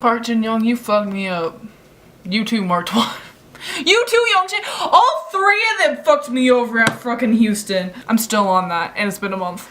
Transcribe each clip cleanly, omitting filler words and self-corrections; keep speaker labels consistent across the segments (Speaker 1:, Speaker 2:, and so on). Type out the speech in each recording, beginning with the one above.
Speaker 1: Park Jin Young, you fucked me up. You too, Mark Twain. You too, Young Jin. All three of them fucked me over at fucking Houston. I'm still on that, and it's been a month.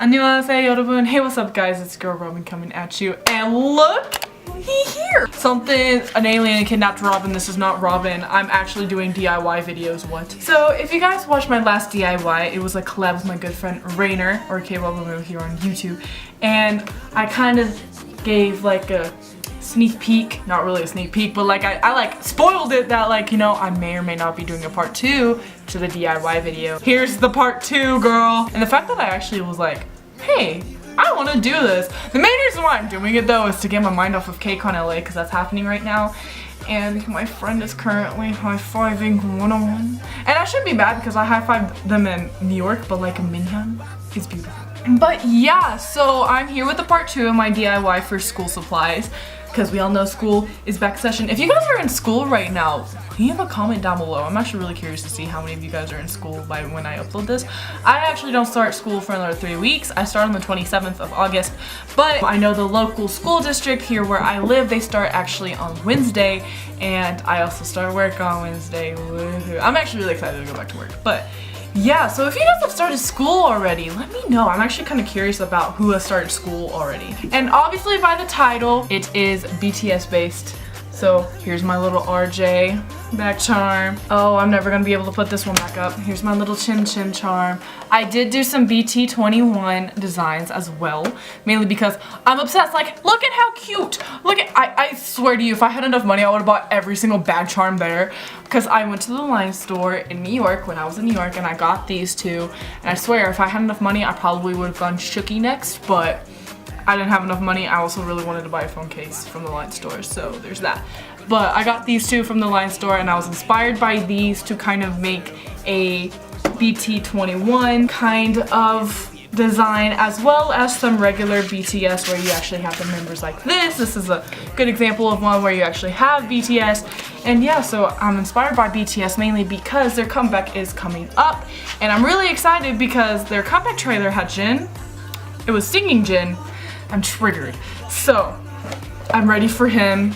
Speaker 1: 안녕하세요 여러분. Hey, what's up guys, it's girl Robyn coming at you, and look, he here. An alien kidnapped Robyn. This is not Robyn. I'm actually doing DIY videos. What? So if you guys watched my last DIY, it was a collab with my good friend Rainer, or K-Robyn here on YouTube, and I kind of gave like a sneak peek, not really a sneak peek, but like I like spoiled it that, like, you know, I may or may not be doing a part 2 to the DIY video. Here's the part 2, girl. And the fact that I actually was like, hey, I want to do this. The main reason why I'm doing it though is to get my mind off of KCON LA, because that's happening right now. And my friend is currently high-fiving one-on-one. And I shouldn't be mad because I high-fived them in New York, but like Minhyun is beautiful. But yeah, so I'm here with the part 2 of my DIY for school supplies, because we all know school is back in session. If you guys are in school right now, leave a comment down below. I'm actually really curious to see how many of you guys are in school by when I upload this. I actually don't start school for another 3 weeks. I start on the 27th of August, but I know the local school district here where I live, they start actually on Wednesday, and I also start work on Wednesday. Woohoo. I'm actually really excited to go back to work, but yeah, so if you guys have started school already, let me know. I'm actually kind of curious about who has started school already. And obviously by the title, it is BTS based. So here's my little RJ back charm. Oh, I'm never gonna be able to put this one back up. Here's my little chin chin charm. I did do some BT21 designs as well, mainly because I'm obsessed. Like, look at how cute. Look at, I swear to you, if I had enough money, I would have bought every single bag charm there. Because I went to the line store in New York when I was in New York, and I got these two. And I swear, if I had enough money, I probably would have gone Shooky next, but I didn't have enough money. I also really wanted to buy a phone case from the line store, so there's that. But I got these two from the line store, and I was inspired by these to kind of make a BT21 kind of design, as well as some regular BTS where you actually have the members like this. This is a good example of one where you actually have BTS. And yeah, so I'm inspired by BTS mainly because their comeback is coming up, and I'm really excited because their comeback trailer had Jin. It was singing Jin. I'm triggered. So I'm ready for him.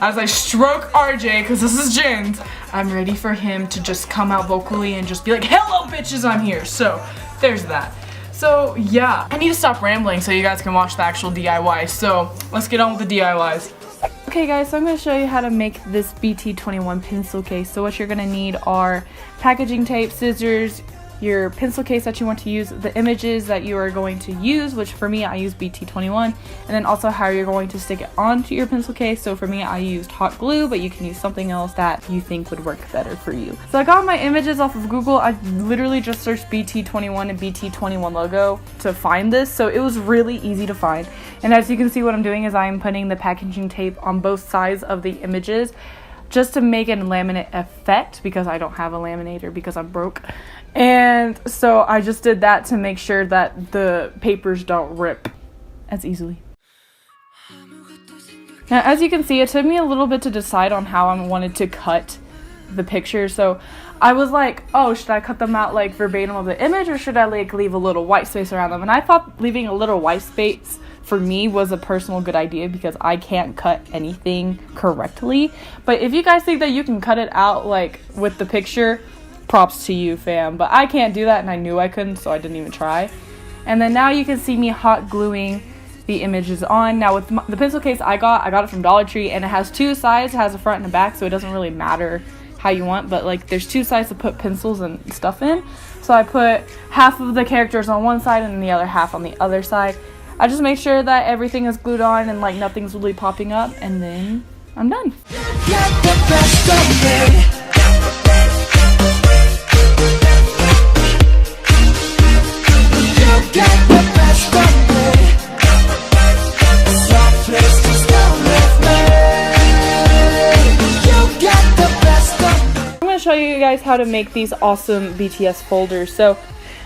Speaker 1: As I stroke RJ, because this is Jin's, I'm ready for him to just come out vocally and just be like, hello bitches, I'm here. So there's that. So yeah, I need to stop rambling so you guys can watch the actual DIY. So let's get on with the DIYs. Okay guys, so I'm going to show you how to make this BT21 pencil case. So what you're going to need are packaging tape, scissors, your pencil case that you want to use, the images that you are going to use, which for me I use BT21, and then also how you're going to stick it onto your pencil case. So for me I used hot glue, but you can use something else that you think would work better for you. So I got my images off of Google. I literally just searched BT21 and BT21 logo to find this, so it was really easy to find. And as you can see, what I'm doing is I'm putting the packaging tape on both sides of the images just to make a laminate effect, because I don't have a laminator because I'm broke. And so I just did that to make sure that the papers don't rip as easily. Now, as you can see, it took me a little bit to decide on how I wanted to cut the pictures. So I was like, oh, should I cut them out like verbatim of the image, or should I like leave a little white space around them? And I thought leaving a little white space for me was a personal good idea, because I can't cut anything correctly. But if you guys think that you can cut it out like with the picture, props to you, fam. But I can't do that, and I knew I couldn't, so I didn't even try. And then now you can see me hot gluing the images on. Now with the pencil case I got it from Dollar Tree, and it has two sides. It has a front and a back, so it doesn't really matter how you want, but like there's two sides to put pencils and stuff in. So I put half of the characters on one side and the other half on the other side. I just make sure that everything is glued on and like nothing's really popping up, and then I'm done. Show you guys how to make these awesome BTS folders. So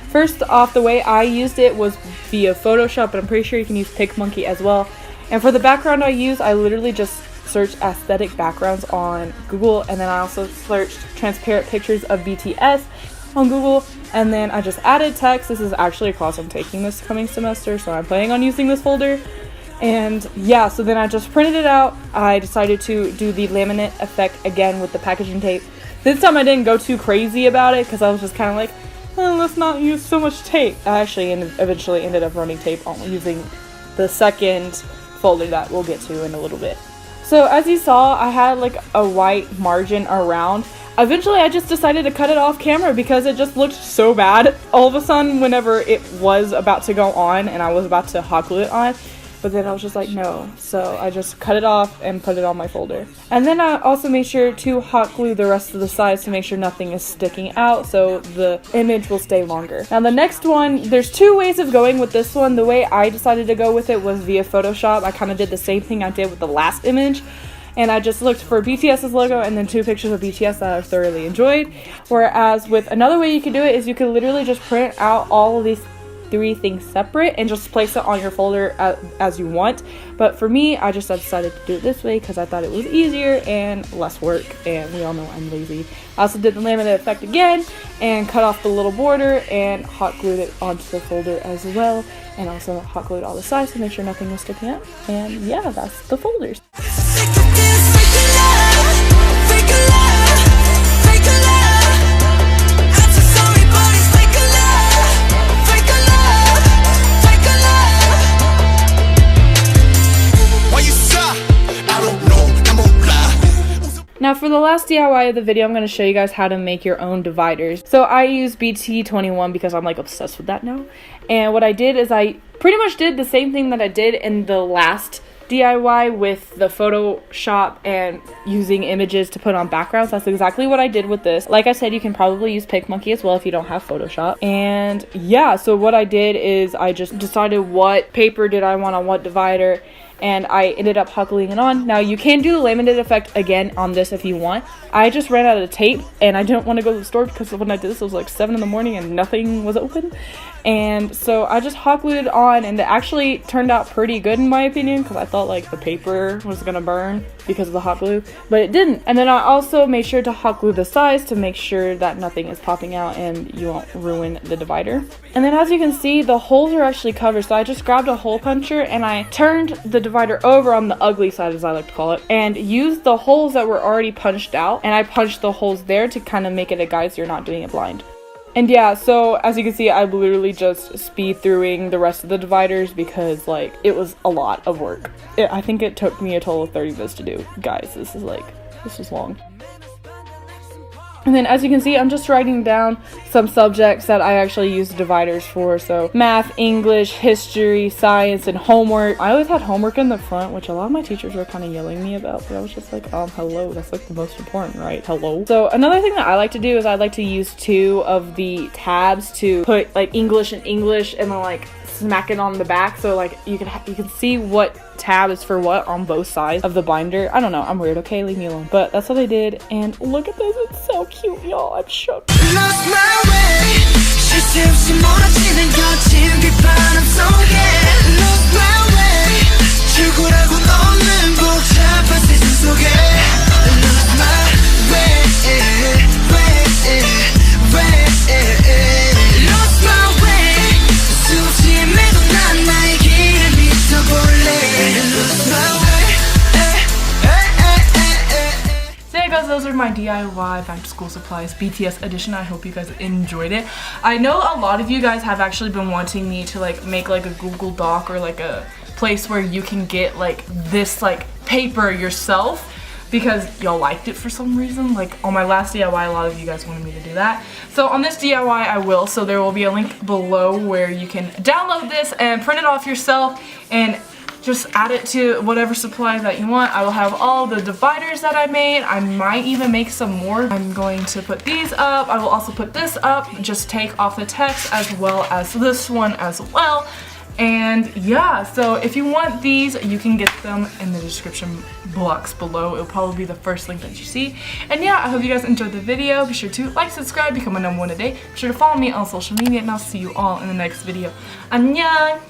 Speaker 1: first off, the way I used it was via Photoshop, but I'm pretty sure you can use PicMonkey as well. And for the background I literally just searched aesthetic backgrounds on Google, and then I also searched transparent pictures of BTS on Google, and then I just added text. This is actually a class I'm taking this coming semester, so I'm planning on using this folder. And yeah, so then I just printed it out. I decided to do the laminate effect again with the packaging tape. This time I didn't go too crazy about it because I was just kind of like, let's not use so much tape. I actually eventually ended up running tape on using the second folder that we'll get to in a little bit. So as you saw, I had like a white margin around. Eventually I just decided to cut it off camera because it just looked so bad all of a sudden whenever it was about to go on and I was about to hot glue it on. But then I was just like, no. So I just cut it off and put it on my folder. And then I also made sure to hot glue the rest of the sides to make sure nothing is sticking out so the image will stay longer. Now the next one, there's two ways of going with this one. The way I decided to go with it was via Photoshop. I kind of did the same thing I did with the last image. And I just looked for BTS's logo and then two pictures of BTS that I thoroughly enjoyed. Whereas with another way you could do it is you could literally just print out all of these three things separate and just place it on your folder as you want. But for me, I just decided to do it this way because I thought it was easier and less work, and we all know I'm lazy. I also did the laminate effect again and cut off the little border and hot glued it onto the folder as well, and also hot glued all the sides to make sure nothing was sticking out. And yeah, that's the folders. Now for the last DIY of the video, I'm going to show you guys how to make your own dividers. So I use BT21 because I'm like obsessed with that now. And what I did is I pretty much did the same thing that I did in the last DIY with the Photoshop and using images to put on backgrounds. That's exactly what I did with this. Like I said, you can probably use PicMonkey as well if you don't have Photoshop. And yeah, so what I did is I just decided what paper did I want on what divider, and I ended up hot gluing it on. Now you can do the laminate effect again on this if you want. I just ran out of tape and I didn't want to go to the store because when I did this it was like 7 in the morning and nothing was open. And so I just hot glued it on, and it actually turned out pretty good in my opinion because I thought like the paper was gonna burn because of the hot glue, but it didn't. And then I also made sure to hot glue the sides to make sure that nothing is popping out and you won't ruin the divider. And then as you can see, the holes are actually covered, so I just grabbed a hole puncher and I turned the divider over on the ugly side, as I like to call it, and used the holes that were already punched out, and I punched the holes there to kind of make it a guide so you're not doing it blind. And yeah, so as you can see, I literally just speed throughing the rest of the dividers because like it was a lot of work. I think it took me a total of 30 minutes to do. Guys, this was long. And then as you can see, I'm just writing down some subjects that I actually use dividers for. So math, English, history, science, and homework. I always had homework in the front, which a lot of my teachers were kind of yelling me about, but I was just like, hello, that's like the most important, right? Hello. So another thing that I like to do is I like to use 2 of the tabs to put like English and English and then like smack it on the back, so like you can see what tab is for what on both sides of the binder. I don't know, I'm weird, okay, leave me alone. But that's what I did, and look at this, it's so cute, y'all. I'm shook. Lost my way. Those are my DIY back to school supplies BTS edition. I hope you guys enjoyed it. I know a lot of you guys have actually been wanting me to like make like a Google Doc or like a place where you can get like this like paper yourself because y'all liked it for some reason. Like on my last DIY, a lot of you guys wanted me to do that. So on this DIY I will, so there will be a link below where you can download this and print it off yourself and just add it to whatever supply that you want. I will have all the dividers that I made. I might even make some more. I'm going to put these up. I will also put this up. Just take off the text as well as this one as well. And yeah, so if you want these, you can get them in the description box below. It'll probably be the first link that you see. And yeah, I hope you guys enjoyed the video. Be sure to like, subscribe, become my #1 today. Be sure to follow me on social media, and I'll see you all in the next video. Annyeong!